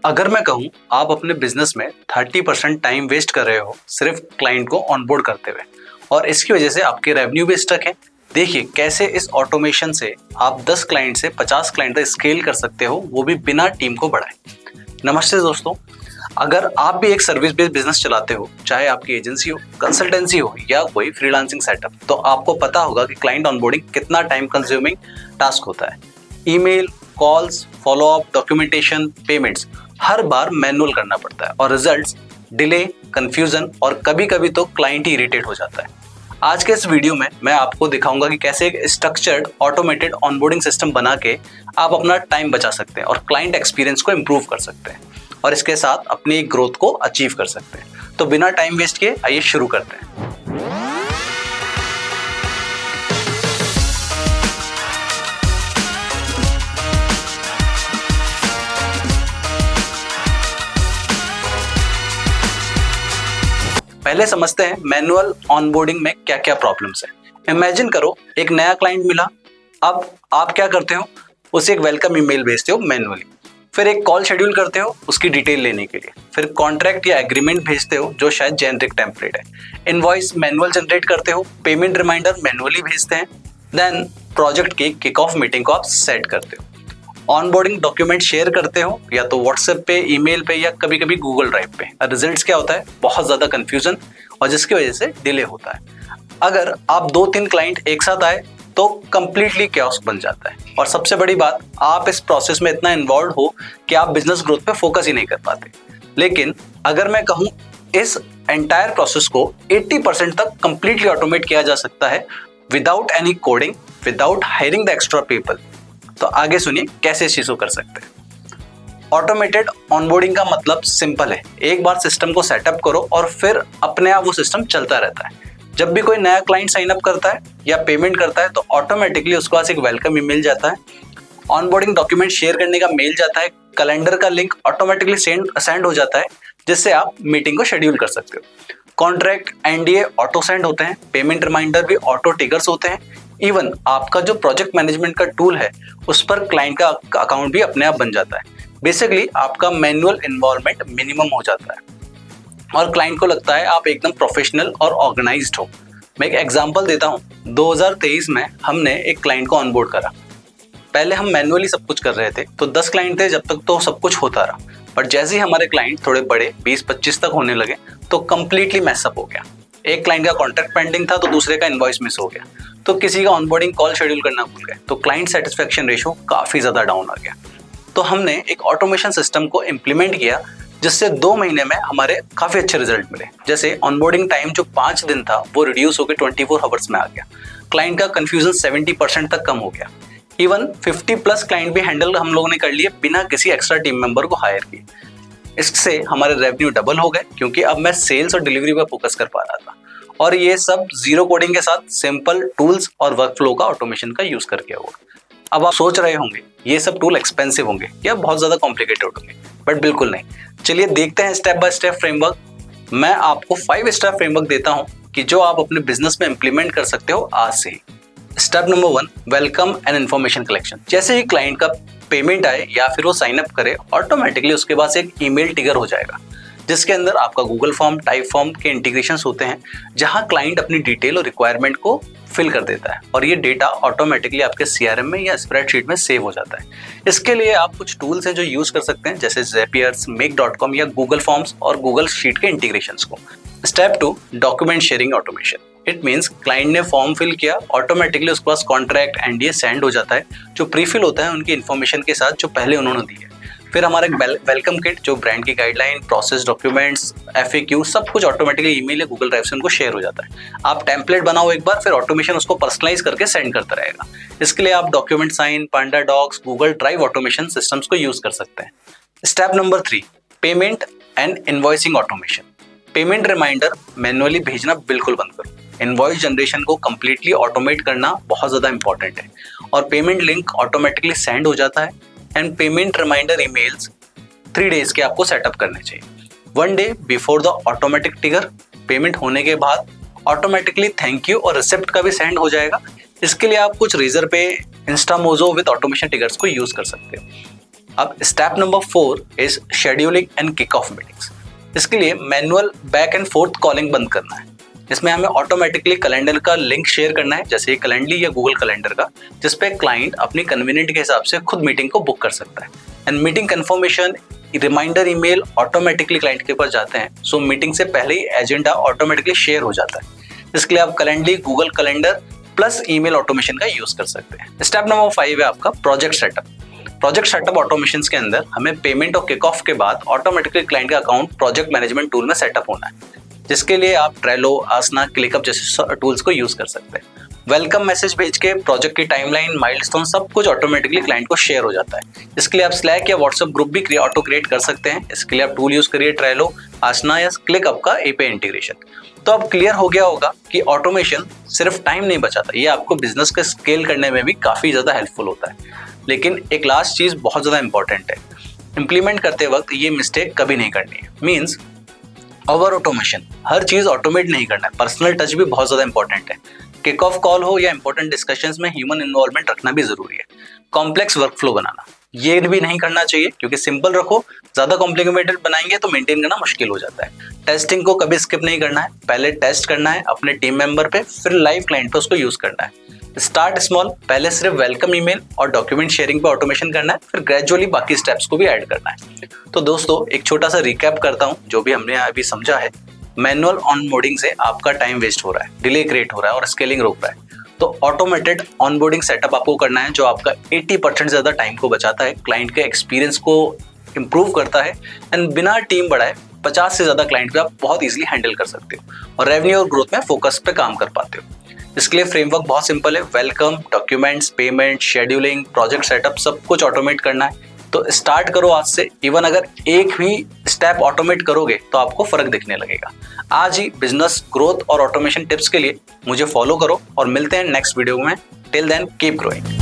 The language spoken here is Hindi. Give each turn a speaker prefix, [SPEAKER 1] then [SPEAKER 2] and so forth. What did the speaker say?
[SPEAKER 1] अगर मैं कहूँ आप अपने बिजनेस में 30% टाइम वेस्ट कर रहे हो सिर्फ क्लाइंट को ऑनबोर्ड करते हुए और इसकी वजह से आपके रेवेन्यू भी स्टक है। देखिए कैसे इस ऑटोमेशन से आप 10 क्लाइंट से 50 क्लाइंट तक स्केल कर सकते हो, वो भी बिना टीम को बढ़ाए। नमस्ते दोस्तों, अगर आप भी एक सर्विस बेस्ड बिजनेस चलाते हो, चाहे आपकी एजेंसी हो, कंसल्टेंसी हो या कोई फ्रीलांसिंग सेटअप, तो आपको पता होगा कि क्लाइंट ऑनबोर्डिंग कितना टाइम कंज्यूमिंग टास्क होता है। Email, calls, follow up, documentation, payments हर बार मैनुअल करना पड़ता है और रिजल्ट्स डिले, कंफ्यूजन और कभी कभी तो क्लाइंट ही इरिटेट हो जाता है। आज के इस वीडियो में मैं आपको दिखाऊंगा कि कैसे एक स्ट्रक्चर्ड ऑटोमेटेड ऑनबोर्डिंग सिस्टम बना के आप अपना टाइम बचा सकते हैं और क्लाइंट एक्सपीरियंस को इम्प्रूव कर सकते हैं और इसके साथ अपनी ग्रोथ को अचीव कर सकते हैं। तो बिना टाइम वेस्ट किए आइए शुरू करते हैं। पहले समझते हैं मैनुअल ऑनबोर्डिंग में क्या क्या प्रॉब्लम्स है। इमेजिन करो एक नया क्लाइंट मिला। अब आप क्या करते हो, उसे एक वेलकम ईमेल भेजते हो मैनुअली, फिर एक कॉल शेड्यूल करते हो उसकी डिटेल लेने के लिए, फिर कॉन्ट्रैक्ट या एग्रीमेंट भेजते हो जो शायद जेनरिक टेम्पलेट है, इनवॉइस मैनुअल जनरेट करते हो, पेमेंट रिमाइंडर मैनुअली भेजते हैं, देन प्रोजेक्ट की किक ऑफ मीटिंग को आप सेट करते हो, ऑनबोर्डिंग डॉक्यूमेंट शेयर करते हो या तो व्हाट्सएप पे, ईमेल पे या कभी कभी गूगल ड्राइव पे। रिजल्ट्स क्या होता है, बहुत ज्यादा कंफ्यूजन और जिसकी वजह से डिले होता है। अगर आप 2-3 क्लाइंट एक साथ आए तो कंप्लीटली कैओस बन जाता है और सबसे बड़ी बात, आप इस प्रोसेस में इतना इन्वॉल्व हो कि आप बिजनेस ग्रोथ पे फोकस ही नहीं कर पाते। लेकिन अगर मैं कहूँ इस एंटायर प्रोसेस को 80% तक कंप्लीटली ऑटोमेट किया जा सकता है without any coding, without hiring the extra people, तो आगे सुनिए कैसे इस चीज को कर सकते हैं। ऑटोमेटेड ऑनबोर्डिंग का मतलब सिंपल है, एक बार सिस्टम को सेटअप करो और फिर अपने आप वो सिस्टम चलता रहता है। जब भी कोई नया क्लाइंट साइन अप करता है या पेमेंट करता है तो ऑटोमेटिकली उसके पास एक वेलकम ईमेल जाता है, ऑनबोर्डिंग डॉक्यूमेंट शेयर करने का मेल जाता है, कैलेंडर का लिंक ऑटोमेटिकली सेंड हो जाता है जिससे आप मीटिंग को शेड्यूल कर सकते हो, कॉन्ट्रैक्ट एनडीए ऑटो सेंड होते हैं, पेमेंट रिमाइंडर भी ऑटो टिगर्स होते हैं, इवन आपका जो प्रोजेक्ट मैनेजमेंट का टूल है उस पर क्लाइंट का अकाउंट भी अपने आप बन जाता है। बेसिकली आपका मैनुअल इन्वॉल्वमेंट मिनिमम हो जाता है और क्लाइंट को लगता है आप एकदम प्रोफेशनल और ऑर्गेनाइज्ड हो। मैं एक एग्जांपल देता हूँ। 2023 में हमने एक क्लाइंट को ऑनबोर्ड करा। पहले हम मैनुअली सब कुछ कर रहे थे तो 10 क्लाइंट थे जब तक तो सब कुछ होता रहा, बट जैसे ही हमारे क्लाइंट थोड़े बड़े 20-25 तक होने लगे तो कंप्लीटली मैसअप हो गया। एक क्लाइंट का कॉन्ट्रैक्ट पेंडिंग था तो दूसरे का इनवॉइस मिस हो गया, तो किसी का ऑनबोर्डिंग कॉल शेड्यूल करना भूल गए, तो क्लाइंट सेटिस्फेक्शन रेशियो काफी ज्यादा डाउन आ गया। तो हमने एक ऑटोमेशन सिस्टम को इम्प्लीमेंट किया जिससे 2 महीने में हमारे काफी अच्छे रिजल्ट मिले। जैसे ऑनबोर्डिंग टाइम जो 5 दिन था वो रिड्यूस होकर 24 आवर्स में आ गया, क्लाइंट का कंफ्यूजन 70% तक कम हो गया, इवन 50+ क्लाइंट भी हैंडल हम लोगों ने कर लिए बिना किसी एक्स्ट्रा टीम मेंबर को हायर किए। इससे हमारे रेवेन्यू डबल हो गए क्योंकि अब मैं सेल्स और डिलीवरी पर फोकस कर पा रहा था, और ये सब जीरो कोडिंग के साथ सिंपल टूल्स और वर्कफ्लो का ऑटोमेशन का यूज करके हुआ। अब आप सोच रहे होंगे ये सब टूल एक्सपेंसिव होंगे या बहुत ज्यादा कॉम्प्लिकेटेड होंगे, बट बिल्कुल नहीं। चलिए देखते हैं स्टेप बाय स्टेप फ्रेमवर्क। मैं आपको 5 स्टेप फ्रेमवर्क देता हूं कि जो आप अपने बिजनेस में इंप्लीमेंट कर सकते हो आज से ही। Step number 1, welcome and information collection. जैसे ही क्लाइंट का पेमेंट आए या फिर वो साइन अप करे, ऑटोमेटिकली उसके पास एक ईमेल ट्रिगर हो जाएगा जिसके अंदर आपका गूगल फॉर्म, टाइप फॉर्म के इंटीग्रेशंस होते हैं जहां क्लाइंट अपनी डिटेल और रिक्वायरमेंट को फिल कर देता है और ये डेटा ऑटोमेटिकली आपके सीआरएम में या स्प्रेडशीट में सेव हो जाता है। इसके लिए आप कुछ टूल्स हैं जो यूज कर सकते हैं जैसे Zapier, Make.com या गूगल फॉर्म्स और गूगल शीट के इंटीग्रेशंस को। Step 2, document sharing automation. It means client ने फॉर्म फिल किया, ऑटोमेटिकली उसके पास कॉन्ट्रैक्ट एनडीए सेंड हो जाता है जो प्रीफिल होता है उनकी इन्फॉर्मेशन के साथ जो पहले उन्होंने दी है। फिर हमारा वेलकम किट जो ब्रांड की गाइडलाइन, प्रोसेस डॉक्यूमेंट्स, FAQ सब कुछ ऑटोमेटिकली ईमेल या गूगल ड्राइव से उनको शेयर हो जाता है। आप टेम्पलेट बनाओ एक बार, फिर ऑटोमेशन उसको पर्सनलाइज करके सेंड करता रहेगा। इसके लिए आप document sign, Panda Docs, Google Drive automation systems को यूज कर सकते हैं। Step number 3, payment and invoicing automation. Payment reminder manually भेजना बिल्कुल बंद करो। इनवॉइस जनरेशन को कंप्लीटली ऑटोमेट करना बहुत ज्यादा इंपॉर्टेंट है और पेमेंट लिंक ऑटोमेटिकली सेंड हो जाता है। And payment reminder emails 3 days के आपको सेटअप करने चाहिए। 1 day before the automatic trigger, payment होने के बाद ऑटोमेटिकली थैंक यू और रिसिप्ट का भी सेंड हो जाएगा। इसके लिए आप कुछ रेजर पे, इंस्टामोजो विद ऑटोमेशन ट्रिगर्स को यूज कर सकते हो। अब step number 4 is scheduling and kick off meetings. इसके लिए manual back and fourth calling बंद करना है। इसमें हमें ऑटोमेटिकली कैलेंडर का लिंक शेयर करना है, जैसे कैलेंडली या गूगल कैलेंडर का, जिसपे क्लाइंट अपनी कन्वीनियंट के हिसाब से खुद मीटिंग को बुक कर सकता है। And meeting confirmation reminder email automatically client के पास जाते हैं, सो मीटिंग से पहले ही एजेंडा ऑटोमेटिकली शेयर हो जाता है। इसके लिए आप Calendly, Google calendar plus email automation का यूज कर सकते हैं। स्टेप नंबर 5 है आपका project setup. Project setup automation के अंदर हमें पेमेंट और किक ऑफ के बाद ऑटोमेटिकली क्लाइंट का अकाउंट प्रोजेक्ट मैनेजमेंट टूल में सेटअप होना है, जिसके लिए आप ट्रेलो, आसना, क्लिकअप जैसे टूल्स को यूज कर सकते हैं। वेलकम मैसेज भेज के प्रोजेक्ट की टाइमलाइन, माइलस्टोन सब कुछ ऑटोमेटिकली क्लाइंट को शेयर हो जाता है। इसके लिए आप स्लैक या व्हाट्सएप ग्रुप भी ऑटो क्रिएट कर सकते हैं। इसके लिए आप टूल यूज करिए ट्रेलो, आसना या क्लिकअप का एपीआई इंटीग्रेशन। तो अब क्लियर हो गया होगा कि ऑटोमेशन सिर्फ टाइम नहीं बचाता, ये आपको बिजनेस के स्केल करने में भी काफी ज्यादा हेल्पफुल होता है। लेकिन एक लास्ट चीज बहुत ज्यादा इंपॉर्टेंट है, इंप्लीमेंट करते वक्त ये मिस्टेक कभी नहीं करनी है। मीन्स ओवर ऑटोमेशन, हर चीज ऑटोमेट नहीं करना है। पर्सनल टच भी बहुत ज्यादा इंपॉर्टेंट है। किक ऑफ कॉल हो या इंपॉर्टेंट डिस्कशंस में ह्यूमन इन्वॉल्वमेंट रखना भी जरूरी है। कॉम्प्लेक्स वर्कफ्लो बनाना, ये भी नहीं करना चाहिए, क्योंकि सिंपल रखो, ज्यादा कॉम्प्लिकेटेड बनाएंगे तो मेंटेन करना मुश्किल हो जाता है। टेस्टिंग को कभी स्किप नहीं करना है, पहले टेस्ट करना है अपने टीम मेंबर पे, फिर लाइव क्लाइंट पे उसको यूज करना है। स्टार्ट स्मॉल, पहले सिर्फ वेलकम ईमेल और डॉक्यूमेंट शेयरिंग पे ऑटोमेशन करना है, फिर ग्रेजुअली बाकी स्टेप्स को भी ऐड करना है। तो दोस्तों एक छोटा सा रिकैप करता हूँ जो भी हमने अभी समझा है। मैनुअल ऑनबोर्डिंग से आपका टाइम वेस्ट हो रहा है, डिले क्रिएट हो रहा है और स्केलिंग रोक रहा है। तो ऑटोमेटेड ऑनबोर्डिंग सेटअप आपको करना है, जो आपका 80% से ज्यादा टाइम को बचाता है, क्लाइंट के एक्सपीरियंस को इंप्रूव करता है एंड बिना टीम बढ़ाए 50 से ज्यादा क्लाइंट को आप बहुत इजीली हैंडल कर सकते हो और रेवेन्यू और ग्रोथ में फोकस पे काम कर पाते हो। इसके लिए फ्रेमवर्क बहुत सिंपल है, welcome, documents, payment, scheduling, project setup सब कुछ ऑटोमेट करना है। तो स्टार्ट करो आज से। इवन अगर एक भी स्टेप ऑटोमेट करोगे तो आपको फर्क दिखने लगेगा। आज ही बिजनेस ग्रोथ और ऑटोमेशन टिप्स के लिए मुझे फॉलो करो और मिलते हैं नेक्स्ट वीडियो में। Till then keep growing.